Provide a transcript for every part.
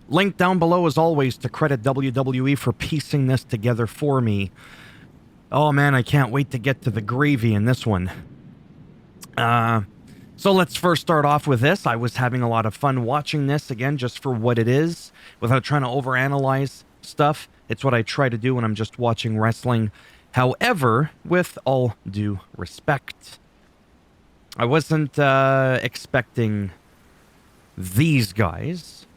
Link down below as always to credit WWE for piecing this together for me. Oh man, I can't wait to get to the gravy in this one. So let's first start off with this. I was having a lot of fun watching this, again, just for what it is, without trying to overanalyze stuff. It's what I try to do when I'm just watching wrestling. However, with all due respect, I wasn't expecting these guys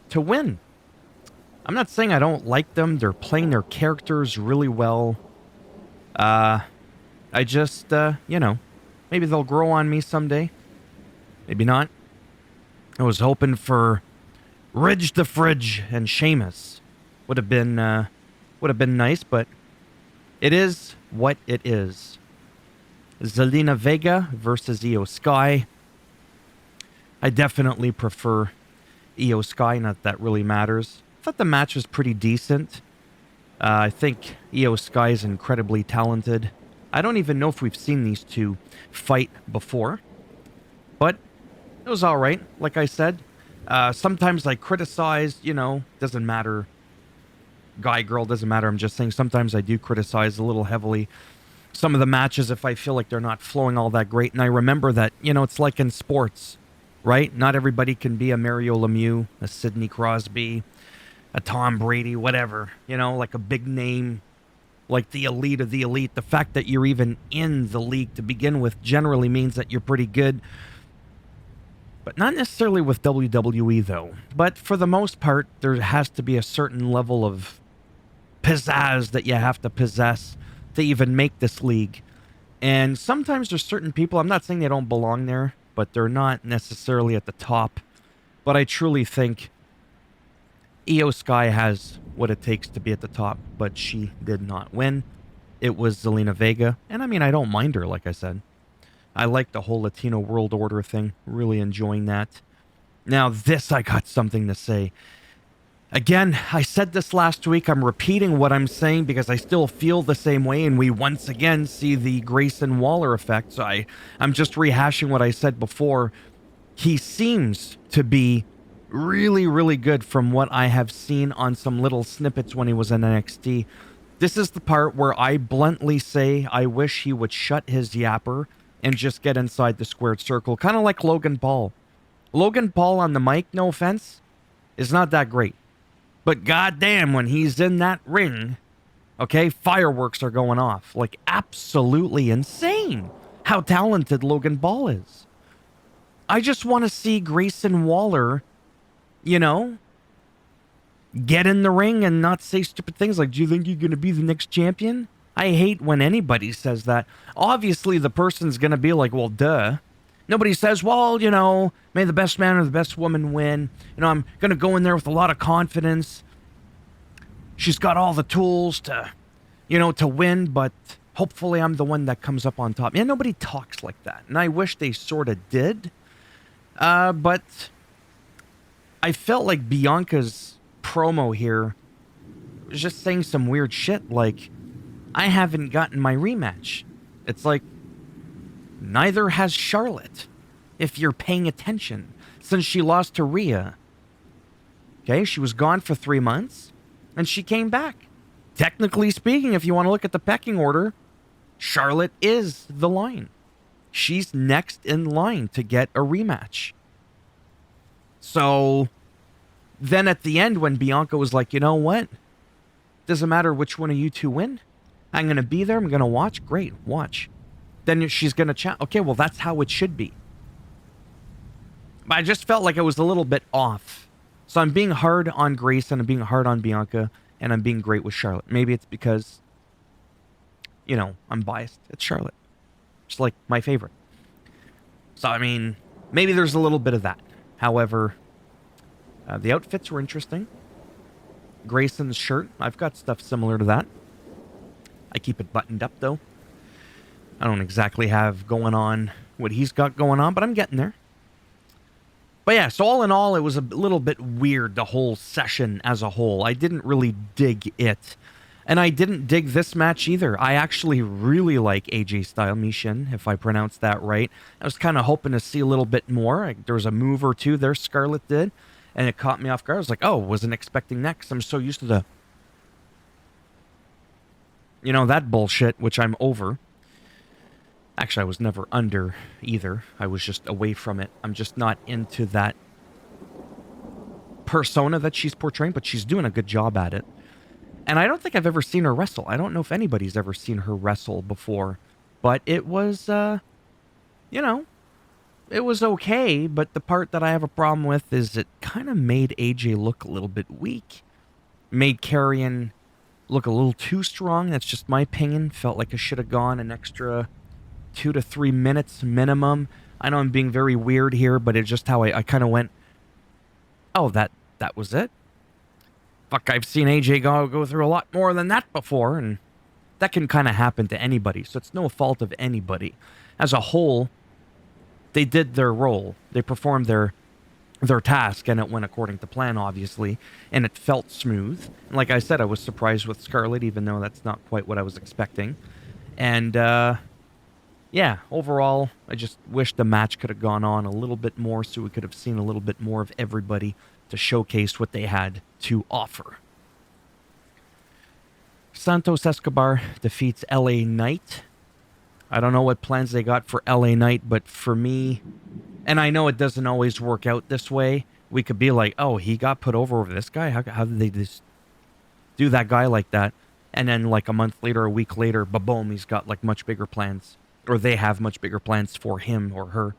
to win. I'm not saying I don't like them. They're playing their characters really well. I just, maybe they'll grow on me someday. Maybe not. I was hoping for Ridge the Fridge and Sheamus. Would have been nice, but it is what it is. Zelina Vega versus Io Sky. I definitely prefer Io Sky, not that really matters. I thought the match was pretty decent. I think Io Sky is incredibly talented. I don't even know if we've seen these two fight before, but it was all right. Like I said, sometimes I criticize, doesn't matter. Guy, girl, doesn't matter. I'm just saying sometimes I do criticize a little heavily some of the matches if I feel like they're not flowing all that great. And I remember that, it's like in sports, right? Not everybody can be a Mario Lemieux, a Sidney Crosby, a Tom Brady, whatever, like a big name, like the elite of the elite. The fact that you're even in the league to begin with generally means that you're pretty good. But not necessarily with WWE, though. But for the most part, there has to be a certain level of pizzazz that you have to possess to even make this league. And sometimes there's certain people, I'm not saying they don't belong there, but they're not necessarily at the top. But I truly think Io Sky has what it takes to be at the top, but she did not win. It was Zelina Vega. And I mean, I don't mind her, like I said. I like the whole Latino World Order thing. Really enjoying that. Now, this, I got something to say. Again, I said this last week. I'm repeating what I'm saying because I still feel the same way, and we once again see the Grayson Waller effect. So I'm just rehashing what I said before. He seems to be really, really good from what I have seen on some little snippets when he was in NXT. This is the part where I bluntly say I wish he would shut his yapper and just get inside the squared circle. Kind of like Logan Paul. Logan Paul on the mic, no offense, is not that great. But goddamn, when he's in that ring, okay, fireworks are going off. Like, absolutely insane how talented Logan Paul is. I just want to see Grayson Waller, get in the ring and not say stupid things like, do you think you're going to be the next champion? I hate when anybody says that. Obviously, the person's going to be like, well, duh. Nobody says, well, may the best man or the best woman win. I'm going to go in there with a lot of confidence. She's got all the tools to win, but hopefully I'm the one that comes up on top. Yeah, nobody talks like that. And I wish they sort of did. But I felt like Bianca's promo here was just saying some weird shit like, I haven't gotten my rematch. It's like, neither has Charlotte, if you're paying attention, since she lost to Rhea. Okay, she was gone for 3 months, and she came back. Technically speaking, if you want to look at the pecking order, Charlotte is the line. She's next in line to get a rematch. So then at the end, when Bianca was like, you know what? Doesn't matter which one of you two win. I'm going to be there. I'm going to watch. Great. Watch. Then she's going to chat. Okay, well, that's how it should be. But I just felt like it was a little bit off. So I'm being hard on Grace and I'm being hard on Bianca and I'm being great with Charlotte. Maybe it's because, I'm biased. It's Charlotte. Just like my favorite. So, I mean, maybe there's a little bit of that. However, the outfits were interesting. Grayson's shirt, I've got stuff similar to that. I keep it buttoned up, though. I don't exactly have going on what he's got going on, but I'm getting there. But yeah, so all in all, it was a little bit weird, the whole session as a whole. I didn't really dig it. And I didn't dig this match either. I actually really like AJ Styles, Mishin, if I pronounced that right. I was kind of hoping to see a little bit more. There was a move or two there Scarlett did. and it caught me off guard. I was like, oh, wasn't expecting that because I'm so used to the, that bullshit, which I'm over. Actually, I was never under either. I was just away from it. I'm just not into that persona that she's portraying, but she's doing a good job at it. And I don't think I've ever seen her wrestle. I don't know if anybody's ever seen her wrestle before, but it was, it was okay. But the part that I have a problem with is it kind of made AJ look a little bit weak, made Carrion look a little too strong. That's just my opinion. Felt like I should have gone an extra 2 to 3 minutes minimum. I know I'm being very weird here, but it's just how I kind of went, oh, that was it? Fuck, I've seen AJ go through a lot more than that before, and that can kind of happen to anybody, so it's no fault of anybody. As a whole, they did their role. They performed their task, and it went according to plan, obviously, and it felt smooth. And like I said, I was surprised with Scarlett, even though that's not quite what I was expecting. And, yeah, overall, I just wish the match could have gone on a little bit more so we could have seen a little bit more of everybody to showcase what they had to offer. Santos Escobar defeats LA Knight. I don't know what plans they got for LA Knight, but for me, and I know it doesn't always work out this way, we could be like, oh, he got put over this guy? How did they just do that guy like that? And then like a month later, a week later, ba-boom, he's got like much bigger plans. Or they have much bigger plans for him or her.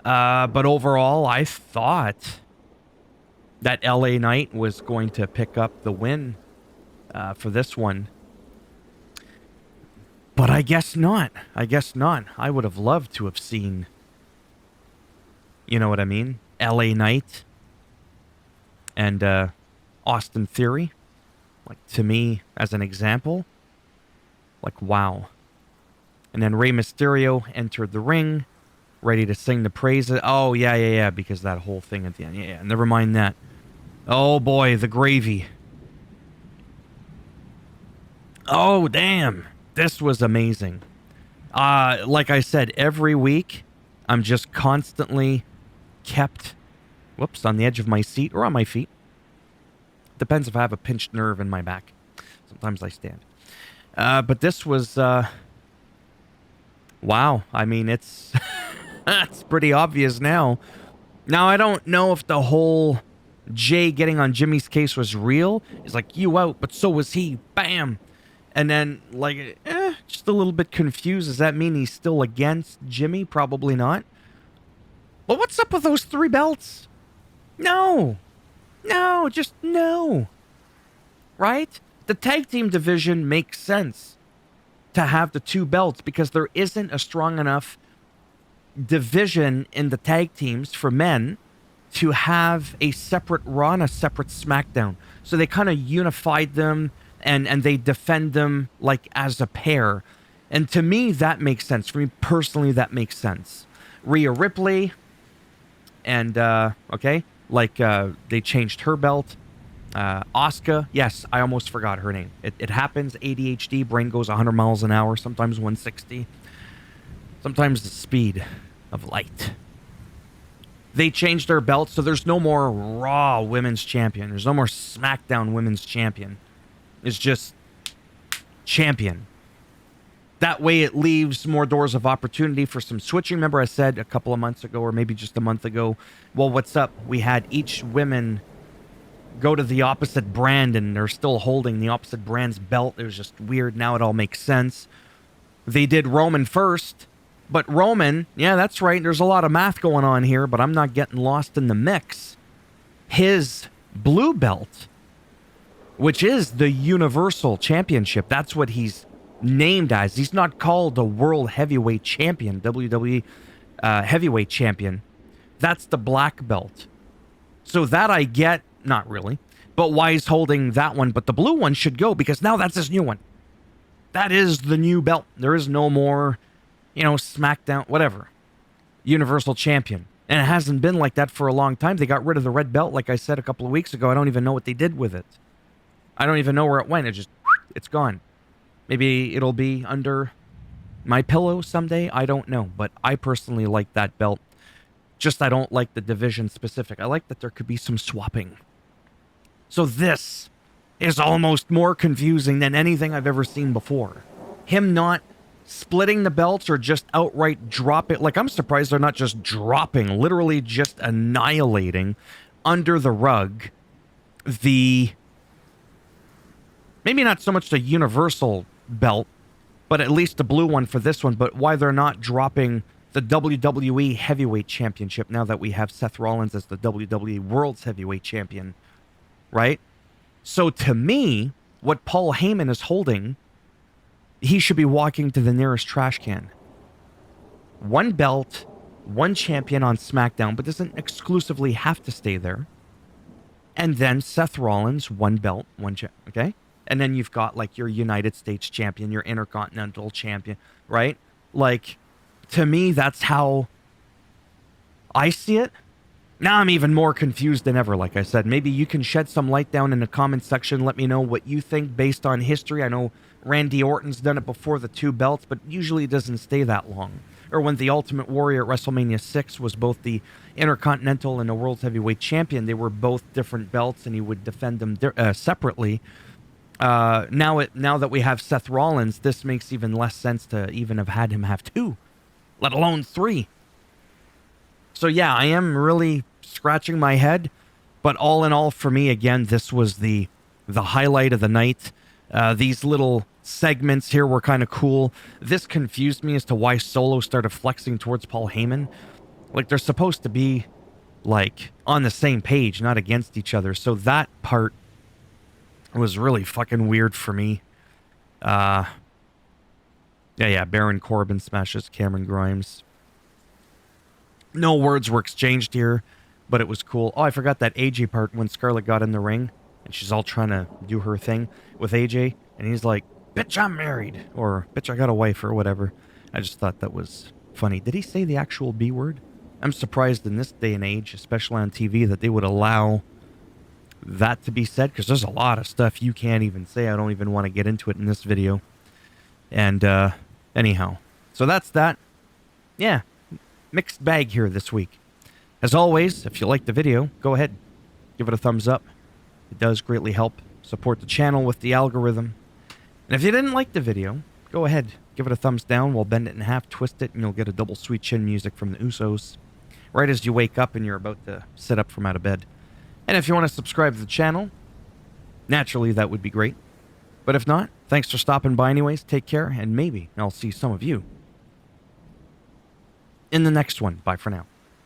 But overall, I thought that LA Knight was going to pick up the win for this one. But I guess not. I would have loved to have seen, you know what I mean? LA Knight and Austin Theory. Like, to me, as an example, like, wow. And then Rey Mysterio entered the ring, ready to sing the praises. Oh, yeah, because that whole thing at the end. Yeah, never mind that. Oh, boy, the gravy. Oh, damn. This was amazing. Like I said, every week, I'm just constantly kept, on the edge of my seat or on my feet. Depends if I have a pinched nerve in my back. Sometimes I stand. But this was, wow. I mean, it's, it's pretty obvious now. Now, I don't know if the whole Jay getting on Jimmy's case was real. He's like, you out, but so was he. Bam. And then, like, just a little bit confused. Does that mean he's still against Jimmy? Probably not. But what's up with those 3 belts? No, just no. Right? The tag team division makes sense to have the 2 belts because there isn't a strong enough division in the tag teams for men to have a separate Raw and a separate SmackDown. So they kind of unified them and they defend them like as a pair. And to me, that makes sense. For me personally, that makes sense. Rhea Ripley and, they changed her belt. Asuka, yes, I almost forgot her name. It happens, ADHD, brain goes 100 miles an hour, sometimes 160. Sometimes the speed of light. They changed their belt, so there's no more Raw Women's Champion. There's no more SmackDown Women's Champion. It's just champion. That way it leaves more doors of opportunity for some switching. Remember I said a couple of months ago, or maybe just a month ago, well, what's up? We had each women go to the opposite brand, and they're still holding the opposite brand's belt. It was just weird. Now it all makes sense. They did Roman first, but Roman, yeah, that's right. There's a lot of math going on here, but I'm not getting lost in the mix. His blue belt, which is the Universal Championship, that's what he's named as. He's not called the World Heavyweight Champion, WWE Heavyweight Champion. That's the black belt. So that I get, not really, but why he's holding that one, but the blue one should go because now that's his new one. That is the new belt. There is no more, SmackDown, whatever. Universal Champion. And it hasn't been like that for a long time. They got rid of the red belt, like I said a couple of weeks ago. I don't even know what they did with it. I don't even know where it went. It's gone. Maybe it'll be under my pillow someday. I don't know. But I personally like that belt. Just I don't like the division specific. I like that there could be some swapping. So this is almost more confusing than anything I've ever seen before. Him not splitting the belts or just outright drop it. Like, I'm surprised they're not just dropping, literally just annihilating under the rug the, maybe not so much the universal belt, but at least the blue one for this one, but why they're not dropping the WWE Heavyweight Championship now that we have Seth Rollins as the WWE World's Heavyweight Champion, right? So to me, what Paul Heyman is holding, he should be walking to the nearest trash can. One belt, one champion on SmackDown, but doesn't exclusively have to stay there. And then Seth Rollins, one belt, okay? And then you've got like your United States champion, your Intercontinental champion, right? Like, to me, that's how I see it. Now I'm even more confused than ever, like I said. Maybe you can shed some light down in the comment section. Let me know what you think based on history. I know Randy Orton's done it before the two belts, but usually it doesn't stay that long. Or when the Ultimate Warrior at WrestleMania 6 was both the Intercontinental and the World Heavyweight Champion. They were both different belts, and he would defend them separately. Now that we have Seth Rollins, this makes even less sense to even have had him have two, let alone three. So yeah, I am really scratching my head, but all in all, for me, again, this was the highlight of the night. These little segments here were kind of cool. This confused me as to why Solo started flexing towards Paul Heyman. Like, they're supposed to be, like, on the same page, not against each other. So that part was really fucking weird for me. Yeah, Baron Corbin smashes Cameron Grimes. No words were exchanged here, but it was cool. Oh, I forgot that AJ part when Scarlett got in the ring and she's all trying to do her thing with AJ, and he's like, "Bitch, I'm married," or "Bitch, I got a wife," or whatever. I just thought that was funny. Did he say the actual B word? I'm surprised in this day and age, especially on TV, that they would allow that to be said, because there's a lot of stuff you can't even say. I don't even want to get into it in this video. And anyhow, so that's that. Yeah, mixed bag here this week. As always, if you like the video, go ahead, give it a thumbs up. It does greatly help support the channel with the algorithm. And if you didn't like the video, go ahead, give it a thumbs down. We'll bend it in half, twist it, and you'll get a double sweet chin music from the Usos right as you wake up and you're about to sit up from out of bed. And if you want to subscribe to the channel, naturally that would be great. But if not, thanks for stopping by anyways. Take care, and maybe I'll see some of you in the next one. Bye for now.